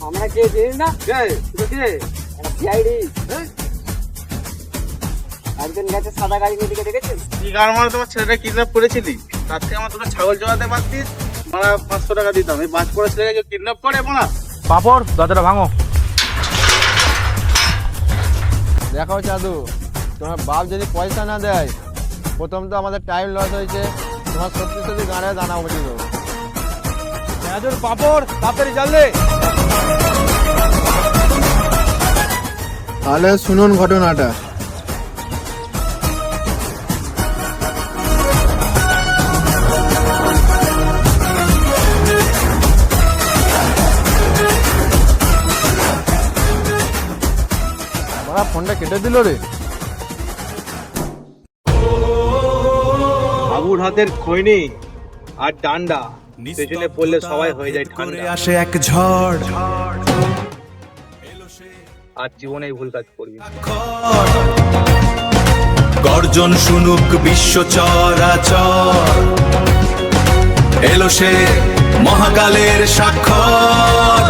আমরা কে চিনি না সিআইডি একজন গেছে সাদা গাড়ি নিয়ে দিকে দেখেছেন কি গাড় মারা তোমার ছেলেটা কিডন্যাপ করেছিলি, তার থেকে আমার দুটো ছাগল জোগাতে পারতিস, মারা 500 টাকা দিতাম। এই বাজ করে ছেলেকে কিডন্যাপ করে মারা। পাপড় দরজাটা ভাঙো। দেখো চাঁদু, তোমার বাপ যদি পয়সা না দেয়, প্রথম তো আমাদের টাইম লস হয়েছে, তোমার সত্যি সত্যি গাড়ে দানা উঠিয়ে দেবো। পাপড় তাড়াতাড়ি জ্বাললে। তাহলে শুনুন ঘটনাটা। ফোনটা কেটে দিল রে। বাবুর হাতের খৈনি আর ডান্ডা পেছনে পড়লে সবাই হয়ে যায় ঠান্ডা। আসে এক ঝড়, আর জীবনে ভুল কাজ করবি না। গর্জন শুনুক বিশ্ব চরাচর, এলো সে মহাকালের স্বাক্ষর।